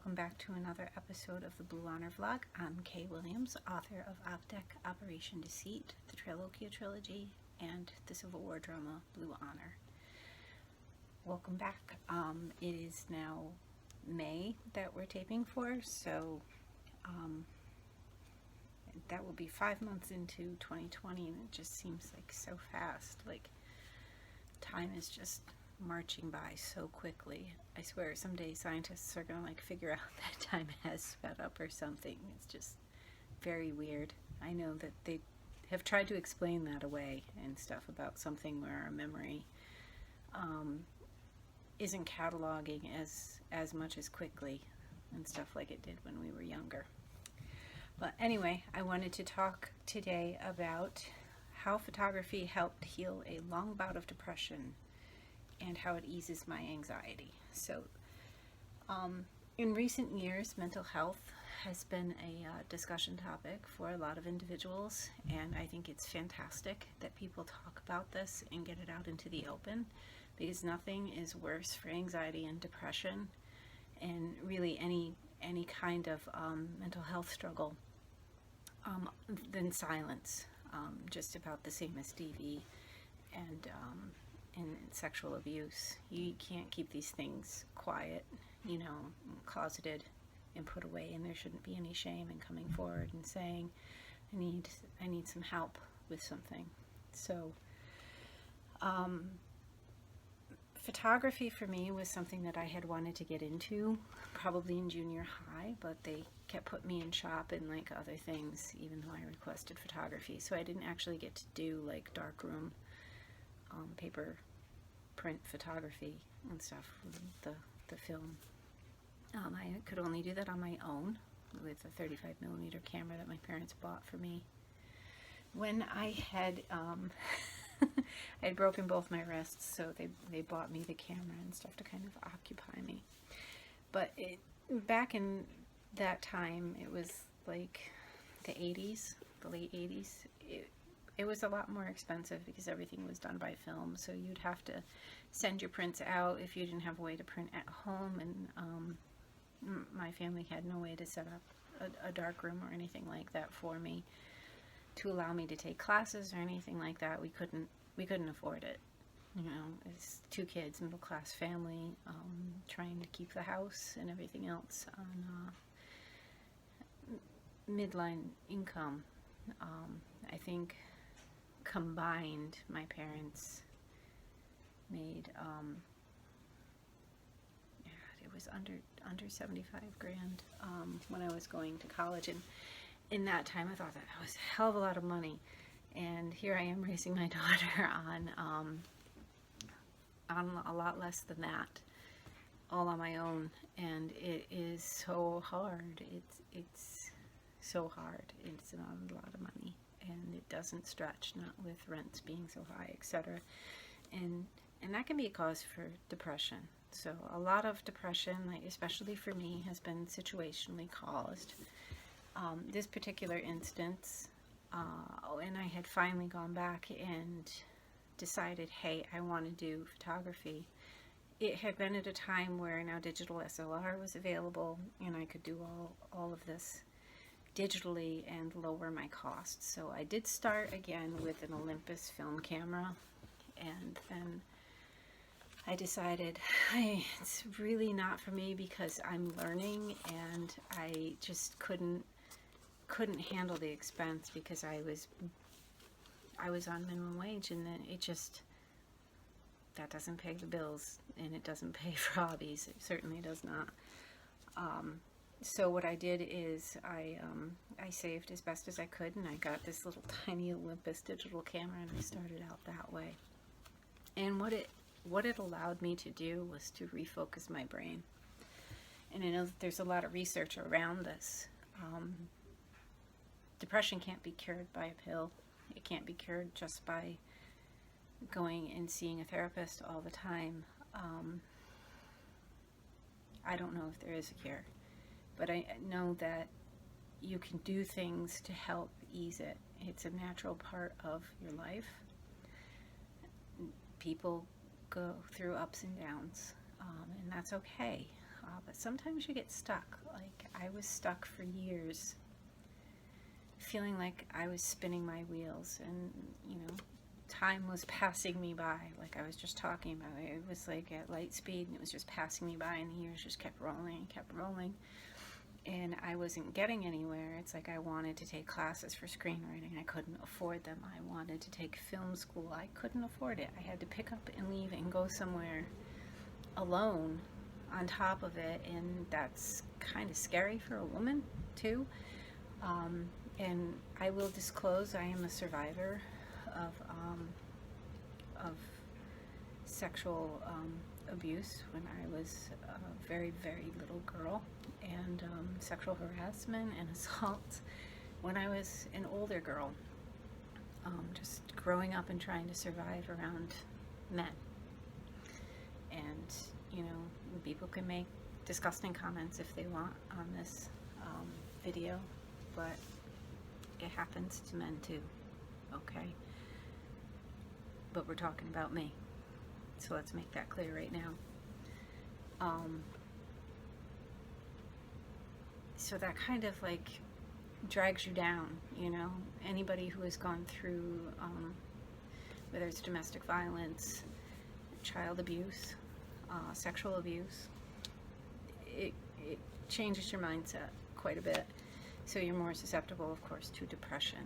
welcome back to another episode of the Blue Honor Vlog. I'm Kay Williams, author of Opdeck, Operation Deceit, the Triloquia Trilogy, and the Civil War drama Blue Honor. Welcome back. It is now May that we're taping for, so that will be 5 months into 2020, and it just seems like so fast. Like, time is just marching by so quickly. I swear someday scientists are gonna figure out that time has sped up or something. It's just very weird. I know that they have tried to explain that away and stuff about something where our memory isn't cataloging as much as quickly and stuff like it did when we were younger. But anyway, I wanted to talk today about how photography helped heal a long bout of depression and how it eases my anxiety. So in recent years, mental health has been a discussion topic for a lot of individuals, and I think it's fantastic that people talk about this and get it out into the open, because nothing is worse for anxiety and depression and really any kind of mental health struggle than silence. Just about the same as DV and sexual abuse. You can't keep these things quiet, closeted and put away, and there shouldn't be any shame in coming forward and saying, I need some help with something. So photography for me was something that I had wanted to get into probably in junior high, but they kept putting me in shop and other things, even though I requested photography. So I didn't actually get to do darkroom paper print photography and stuff, the film. I could only do that on my own with a 35mm camera that my parents bought for me. When I had I had broken both my wrists, so they bought me the camera and stuff to kind of occupy me. But back in that time, it was like the 80s, the late 80s. It was a lot more expensive because everything was done by film, so you'd have to send your prints out if you didn't have a way to print at home, and my family had no way to set up a darkroom or anything like that for me to allow me to take classes or anything like that. We couldn't afford it. It's 2 kids, middle class family, trying to keep the house and everything else on midline income. I think combined, my parents made it was under 75 grand when I was going to college, and in that time I thought that was a hell of a lot of money, and here I am raising my daughter on a lot less than that, all on my own, and it is so hard. It's so hard. It's not a lot of money, and it doesn't stretch, not with rents being so high, etc. And that can be a cause for depression. So a lot of depression, especially for me, has been situationally caused. This particular instance, and I had finally gone back and decided, hey, I want to do photography. It had been at a time where now digital SLR was available, and I could do all of this digitally and lower my costs. So I did start again with an Olympus film camera, and then I decided it's really not for me because I'm learning, and I just couldn't handle the expense because I was on minimum wage, and then that doesn't pay the bills, and it doesn't pay for hobbies. It certainly does not. So what I did is I saved as best as I could, and I got this little tiny Olympus digital camera, and I started out that way. And what it allowed me to do was to refocus my brain. And I know that there's a lot of research around this. Depression can't be cured by a pill. It can't be cured just by going and seeing a therapist all the time. I don't know if there is a cure, but I know that you can do things to help ease it. It's a natural part of your life. People go through ups and downs, and that's okay. but sometimes you get stuck. Like, I was stuck for years, feeling like I was spinning my wheels, and, you know, time was passing me by, like I was just talking about. It was like at light speed, and it was just passing me by, and the years just kept rolling and kept rolling, and I wasn't getting anywhere. It's like I wanted to take classes for screenwriting. I couldn't afford them. I wanted to take film school. I couldn't afford it. I had to pick up and leave and go somewhere alone on top of it, and that's kind of scary for a woman too. And I will disclose, I am a survivor of sexual abuse when I was a very, very little girl, and sexual harassment and assault when I was an older girl. Just growing up and trying to survive around men. And, you know, people can make disgusting comments if they want on this video, but it happens to men too, okay? But we're talking about me, so let's make that clear right now. So that kind of like drags you down, you know? Anybody who has gone through, whether it's domestic violence, child abuse, sexual abuse, it changes your mindset quite a bit. So you're more susceptible, of course, to depression.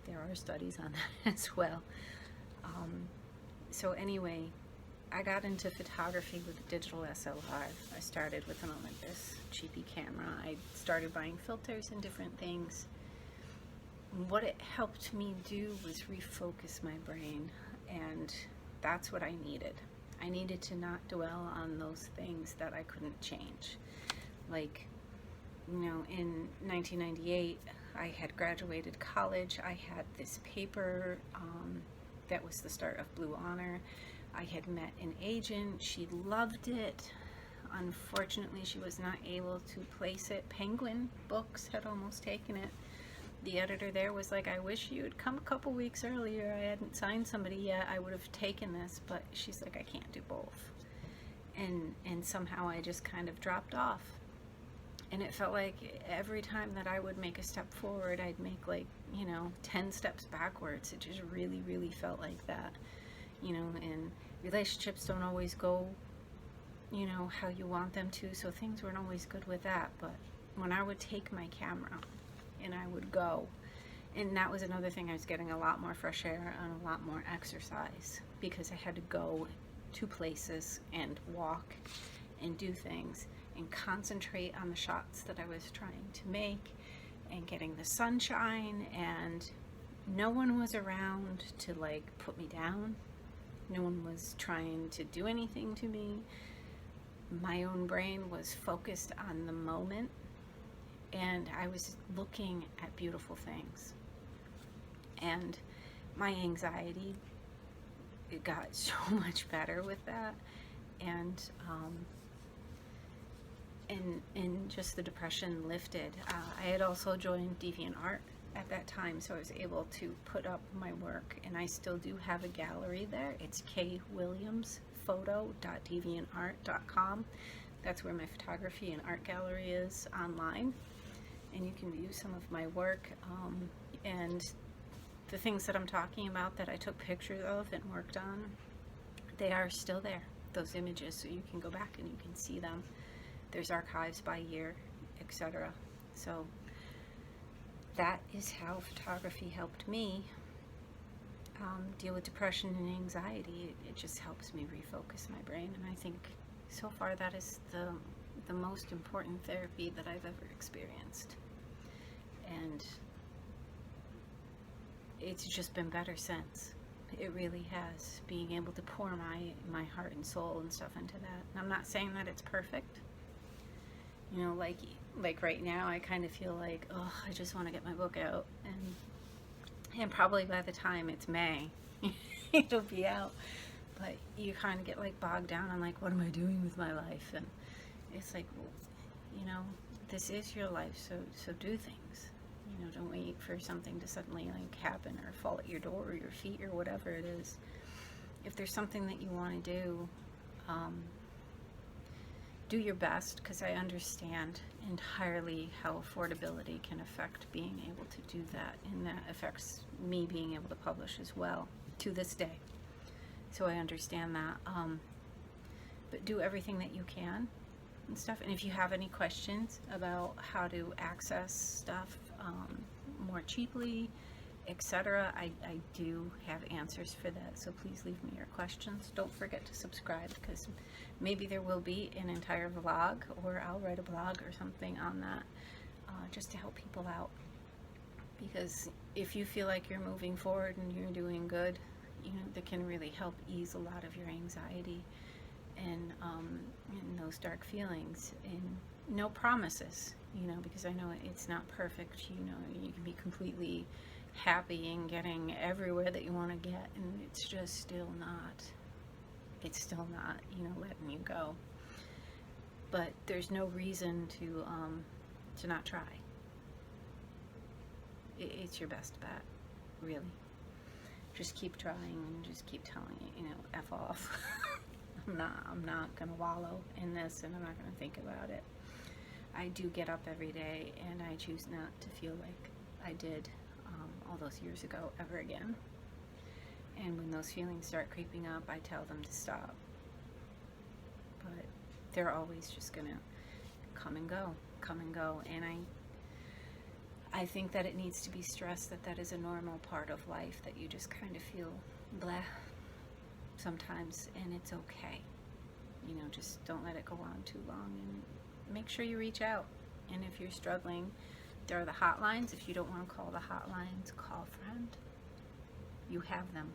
There are studies on that as well. So anyway, I got into photography with a digital SLR. I started with an Olympus cheapy camera. I started buying filters and different things. What it helped me do was refocus my brain, and that's what I needed. I needed to not dwell on those things that I couldn't change. Like, you know, in 1998, I had graduated college. I had this paper that was the start of Blue Honor. I had met an agent. She loved it. Unfortunately, she was not able to place it. Penguin Books had almost taken it. The editor there was like, I wish you had come a couple weeks earlier. I hadn't signed somebody yet. I would have taken this, but she's like, I can't do both. And somehow I just kind of dropped off. And it felt like every time that I would make a step forward, I'd make like, you know, 10 steps backwards. It just really, really felt like that, you know, and relationships don't always go, you know, how you want them to. So things weren't always good with that. But when I would take my camera and I would go, and that was another thing, I was getting a lot more fresh air and a lot more exercise because I had to go to places and walk and do things and concentrate on the shots that I was trying to make and getting the sunshine, and no one was around to like put me down. No one was trying to do anything to me. My own brain was focused on the moment, and I was looking at beautiful things. And my anxiety, it got so much better with that, and just the depression lifted. I had also joined DeviantArt at that time, so I was able to put up my work, and I still do have a gallery there. It's kwilliamsphoto.deviantart.com. That's where my photography and art gallery is online, and you can view some of my work, and the things that I'm talking about that I took pictures of and worked on, they are still there, those images, so you can go back and you can see them. There's archives by year, etc. So that is how photography helped me deal with depression and anxiety. It just helps me refocus my brain, and I think so far that is the most important therapy that I've ever experienced. And it's just been better since. It really has, being able to pour my heart and soul and stuff into that. And I'm not saying that it's perfect. You know, like right now, I kind of feel like, oh, I just want to get my book out, and probably by the time it's May, it'll be out. But you kind of get like bogged down on like, what am I doing with my life? And it's like, well, you know, this is your life, so do things. You know, don't wait for something to suddenly like happen or fall at your door or your feet or whatever it is. If there's something that you want to do, do your best, because I understand entirely how affordability can affect being able to do that, and that affects me being able to publish as well to this day. So I understand that. But do everything that you can and stuff. And if you have any questions about how to access stuff more cheaply, etc., I do have answers for that. So please leave me your questions. Don't forget to subscribe, because maybe there will be an entire vlog, or I'll write a blog or something on that, just to help people out. Because if you feel like you're moving forward and you're doing good, you know, that can really help ease a lot of your anxiety and those dark feelings. And no promises, you know, because I know it's not perfect. You know, you can be completely happy and getting everywhere that you want to get, and it's just still not, you know, letting you go. But there's no reason to not try. It's your best bet, really. Just keep trying, and just keep telling it, you know, F off. I'm not gonna wallow in this, and I'm not gonna think about it. I do get up every day, and I choose not to feel like I did all those years ago ever again. And when those feelings start creeping up, I tell them to stop. But they're always just gonna come and go. And I think that it needs to be stressed that that is a normal part of life, that you just kind of feel blah sometimes, and it's okay. You know, just don't let it go on too long, and make sure you reach out. And if you're struggling, there are the hotlines. If you don't want to call the hotlines, call a friend. You have them,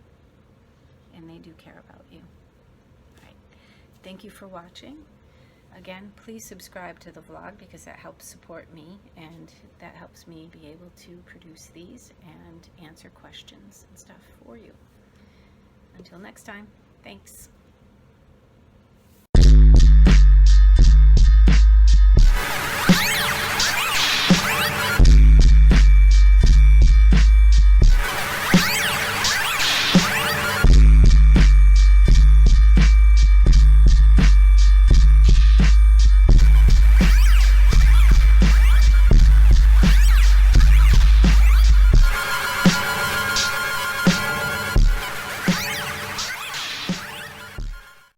and they do care about you. All right. Thank you for watching. Again, please subscribe to the vlog, because that helps support me, and that helps me be able to produce these and answer questions and stuff for you. Until next time, thanks.